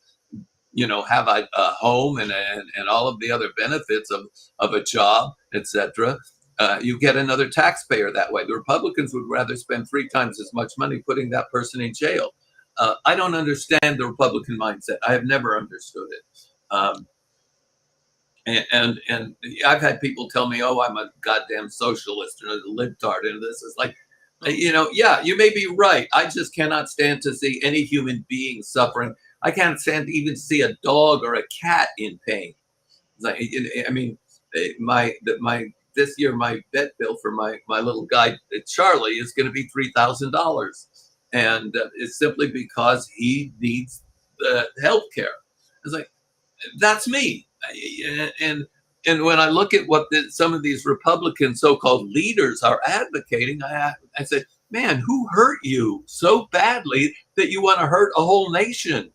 have a home and all of the other benefits of a job, etc. You get another taxpayer that way. The Republicans would rather spend 3 times as much money putting that person in jail. I don't understand the Republican mindset. I have never understood it. And I've had people tell me, "Oh, I'm a goddamn socialist or a libtard," and this is like, yeah, you may be right. I just cannot stand to see any human being suffering. I can't stand to even see a dog or a cat in pain. Like, I mean, my this year my vet bill for my little guy Charlie is going to be $3,000, and it's simply because he needs health care. It's like, that's me. And when I look at what some of these Republican so-called leaders are advocating, I say, man, who hurt you so badly that you want to hurt a whole nation?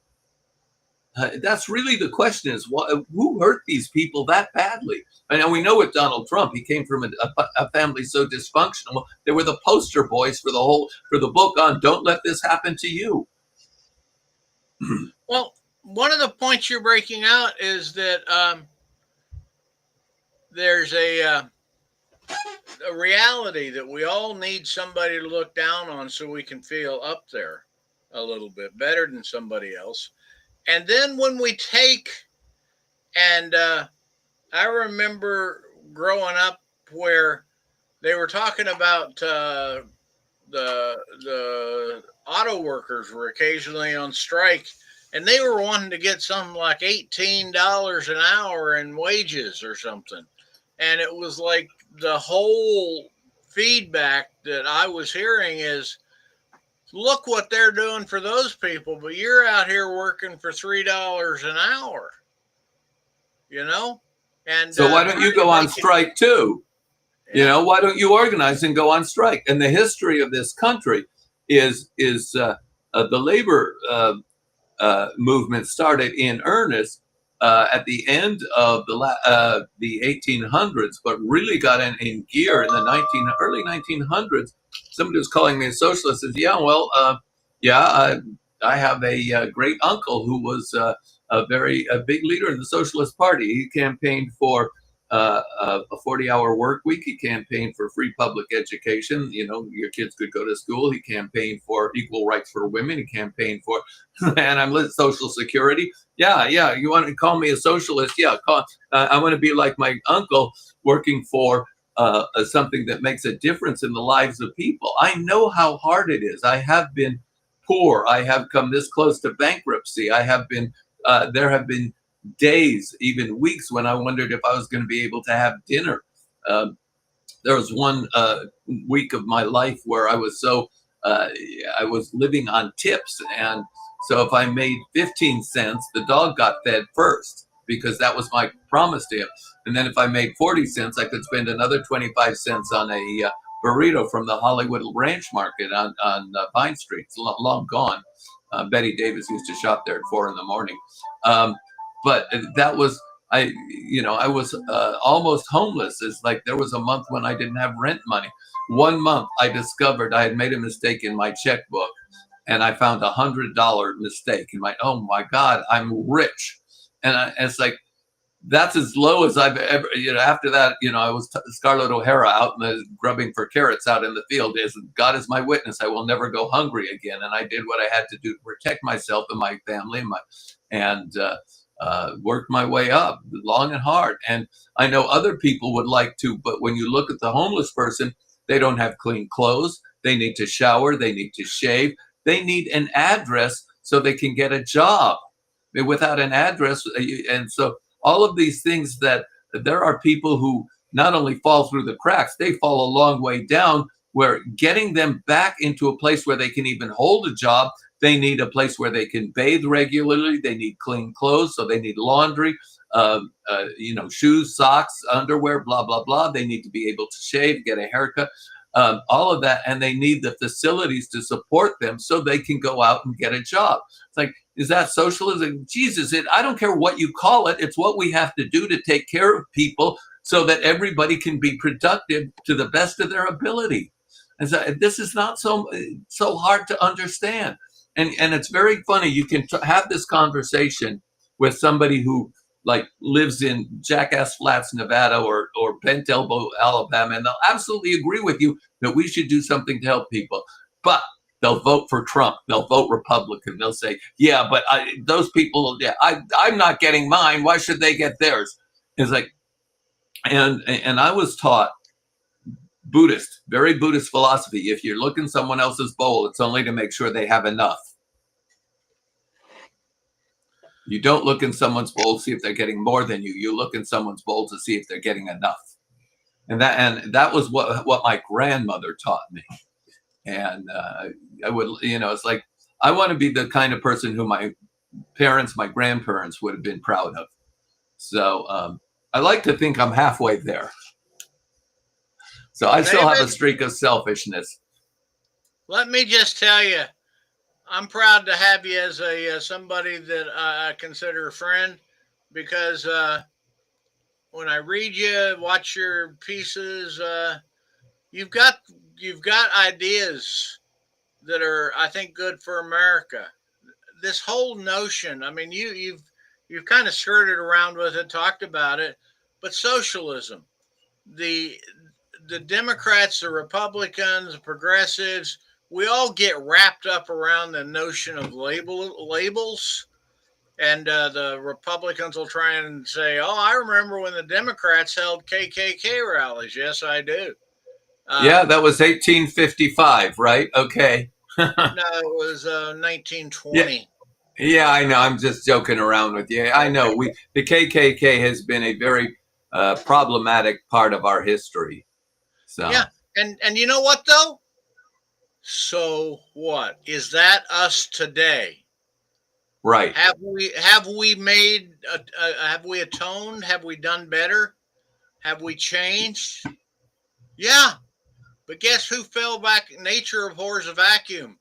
That's really the question: is who hurt these people that badly? And we know with Donald Trump, he came from a family so dysfunctional. They were the poster boys for the book on "Don't Let This Happen to You." Well, one of the points you're breaking out is that there's a reality that we all need somebody to look down on so we can feel up there a little bit better than somebody else. And then when we take, and I remember growing up where they were talking about the auto workers were occasionally on strike, and they were wanting to get something like $18 an hour in wages or something. And it was like the whole feedback that I was hearing is, look what they're doing for those people, but you're out here working for $3 an hour, And so why don't you go on strike too? Yeah. Why don't you organize and go on strike? And the history of this country is the labor movement started in earnest at the end of the 1800s, but really got in gear in the early 1900s. Somebody was calling me a socialist. Says, "Yeah, well, I have a great uncle who was a big leader in the Socialist Party. He campaigned for a 40-hour work week. He campaigned for free public education. Your kids could go to school. He campaigned for equal rights for women. He campaigned for, and I'm Social Security. Yeah. You want to call me a socialist? Yeah. I want to be like my uncle, working for something that makes a difference in the lives of people. I know how hard it is. I have been poor. I have come this close to bankruptcy. I have been. There have been days, even weeks, when I wondered if I was going to be able to have dinner. There was one week of my life where I was I was living on tips, and so if I made 15 cents, the dog got fed first because that was my promise to him. And then if I made 40 cents, I could spend another 25 cents on a burrito from the Hollywood Ranch Market on Vine Street. It's long gone. Betty Davis used to shop there at 4 a.m. But that was, I was almost homeless. It's like there was a month when I didn't have rent money. One month I discovered I had made a mistake in my checkbook, and I found $100 mistake in oh my God, I'm rich. And it's like, that's as low as I've ever, after that, I was Scarlett O'Hara out grubbing for carrots out in the field. God is my witness, I will never go hungry again. And I did what I had to do to protect myself and my family and worked my way up long and hard. And I know other people would like to, but when you look at the homeless person, they don't have clean clothes. They need to shower. They need to shave. They need an address so they can get a job. Without an address, and so all of these things, that there are people who not only fall through the cracks, they fall a long way down, where getting them back into a place where they can even hold a job, they need a place where they can bathe regularly. They need clean clothes, so they need laundry, shoes, socks, underwear, blah, blah, blah. They need to be able to shave, get a haircut, all of that. And they need the facilities to support them so they can go out and get a job. It's like, is that socialism? Jesus, I don't care what you call it. It's what we have to do to take care of people so that everybody can be productive to the best of their ability. And so this is not so hard to understand. And it's very funny. You can have this conversation with somebody who lives in Jackass Flats, Nevada, or Bent Elbow, Alabama, and they'll absolutely agree with you that we should do something to help people. But they'll vote for Trump. They'll vote Republican. They'll say, yeah, but those people, I'm not getting mine. Why should they get theirs? It's like, and I was taught Buddhist, very Buddhist philosophy. If you're looking someone else's bowl, it's only to make sure they have enough. You don't look in someone's bowl to see if they're getting more than you. You look in someone's bowl to see if they're getting enough. And that was what my grandmother taught me. And I would, it's like, I want to be the kind of person who my parents, my grandparents would have been proud of. So I like to think I'm halfway there. So I still have a streak of selfishness. Let me just tell you, I'm proud to have you as somebody that I consider a friend, because when I read you, watch your pieces, you've got ideas that are, I think, good for America. This whole notion, I mean, you've kind of skirted around with it, talked about it, but socialism, the Democrats, the Republicans, the progressives, we all get wrapped up around the notion of labels. And the Republicans will try and say, oh, I remember when the Democrats held KKK rallies. Yes, I do. Yeah, that was 1855, right? Okay. No, it was 1920. Yeah, I know. I'm just joking around with you. I know the KKK has been a very problematic part of our history. So yeah, and you know what though? So what? Is that us today? Right. Have we made? Have we atoned? Have we done better? Have we changed? Yeah, but guess who fell back? Nature abhors a vacuum.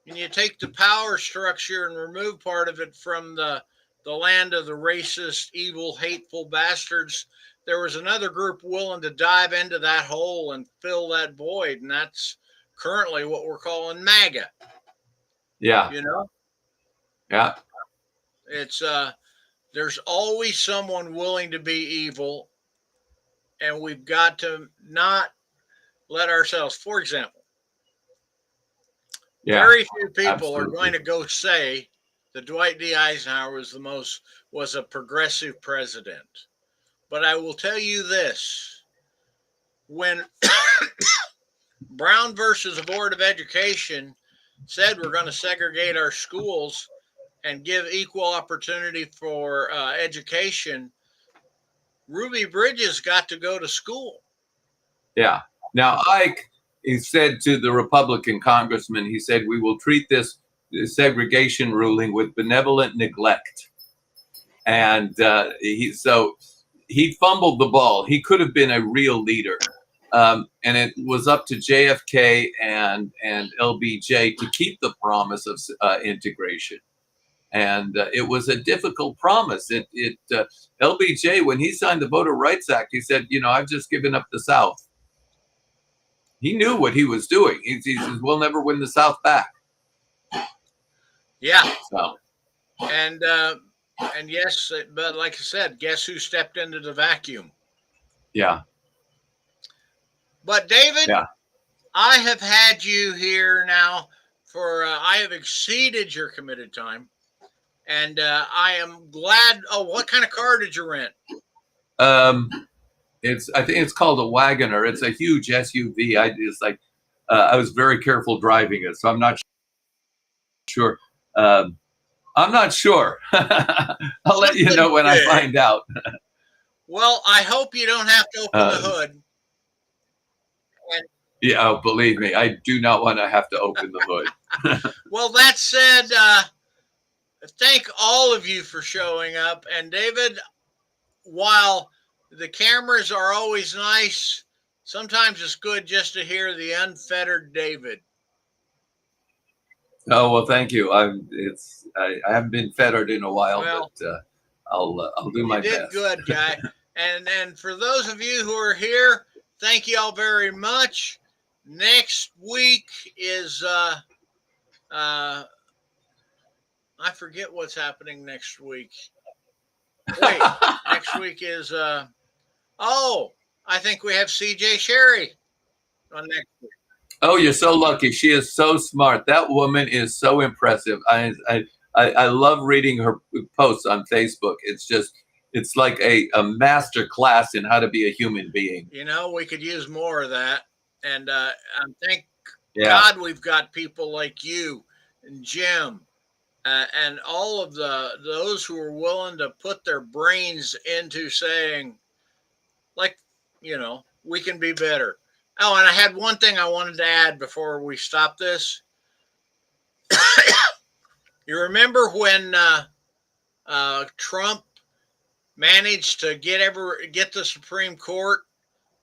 And you take the power structure and remove part of it from the land of the racist, evil, hateful bastards. There was another group willing to dive into that hole and fill that void, and that's currently what we're calling MAGA. Yeah. Yeah. It's there's always someone willing to be evil, and we've got to not let ourselves, for example, very few people are going to go say that Dwight D. Eisenhower was a progressive president. But I will tell you this: when Brown versus the Board of Education said we're going to segregate our schools and give equal opportunity for education, Ruby Bridges got to go to school. Yeah. Now, he said to the Republican congressman, he said, we will treat this segregation ruling with benevolent neglect. And he fumbled the ball. He could have been a real leader. And it was up to JFK and LBJ to keep the promise of integration. And it was a difficult promise. LBJ, when he signed the Voter Rights Act, he said, I've just given up the South. He knew what he was doing. He says, we'll never win the South back. Yeah. So. And yes, but like I said, guess who stepped into the vacuum? Yeah. But David, I have had you here now for, I have exceeded your committed time. And I am glad. Oh, what kind of car did you rent? I think it's called a Wagoner. It's a huge SUV. I was very careful driving it, so I'm not sure. I'm not sure. I'll let you know when I find out. Well, I hope you don't have to open the hood. Yeah, believe me, I do not want to have to open the hood. Well, that said, thank all of you for showing up. And David, while the cameras are always nice, sometimes it's good just to hear the unfettered David. Oh, well, thank you. I haven't been fettered in a while, but I'll do my best. You did good, guy. and for those of you who are here, thank you all very much. Next week is I forget what's happening next week. Wait, next week is I think we have CJ Sherry on next week. Oh, you're so lucky. She is so smart. That woman is so impressive. I love reading her posts on Facebook. It's just It's like a master class in how to be a human being. You know, we could use more of that. And thank Yeah. God we've got people like you and Jim and all of those who are willing to put their brains into saying, like, you know, we can be better. Oh, and I had one thing I wanted to add before we stop this. You remember when Trump managed to get the Supreme Court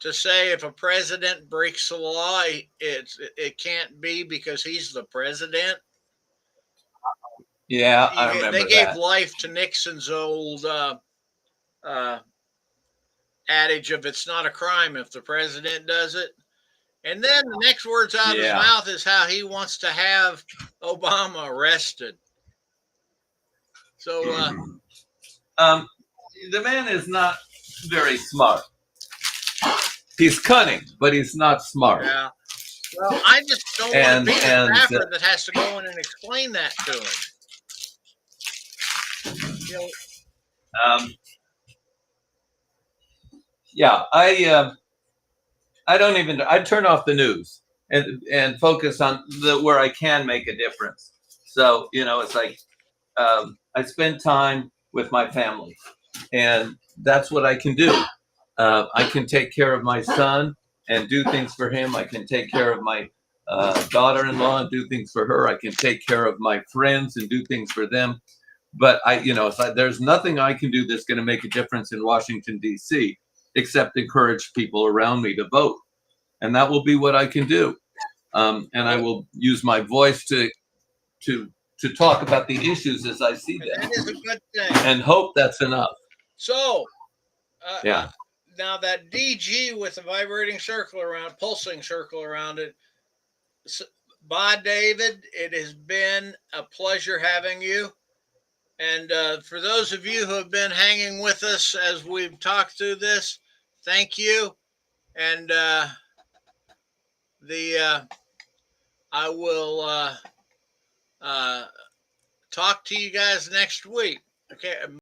to say if a president breaks the law, it can't be because he's the president? Yeah, I remember They gave that. life to Nixon's old adage of it's not a crime if the president does it. And then the next words out of his mouth is how he wants to have Obama arrested. So the man is not very smart. He's cunning, but he's not smart. yeah. Well, I just don't want to be the staffer that has to go in and explain that to him. You know, yeah, I don't even. I turn off the news and focus on where I can make a difference. So you know, it's like I spend time with my family, and that's what I can do. I can take care of my son and do things for him. I can take care of my daughter-in-law and do things for her. I can take care of my friends and do things for them. But it's like there's nothing I can do that's going to make a difference in Washington, D.C., except encourage people around me to vote. And that will be what I can do. And I will use my voice to talk about the issues as I see them. That is a good thing. And hope that's enough. So, yeah. Now that DG with a vibrating circle around, pulsing circle around it. Bye, David. It has been a pleasure having you. And for those of you who have been hanging with us as we've talked through this, thank you. And I will talk to you guys next week. Okay.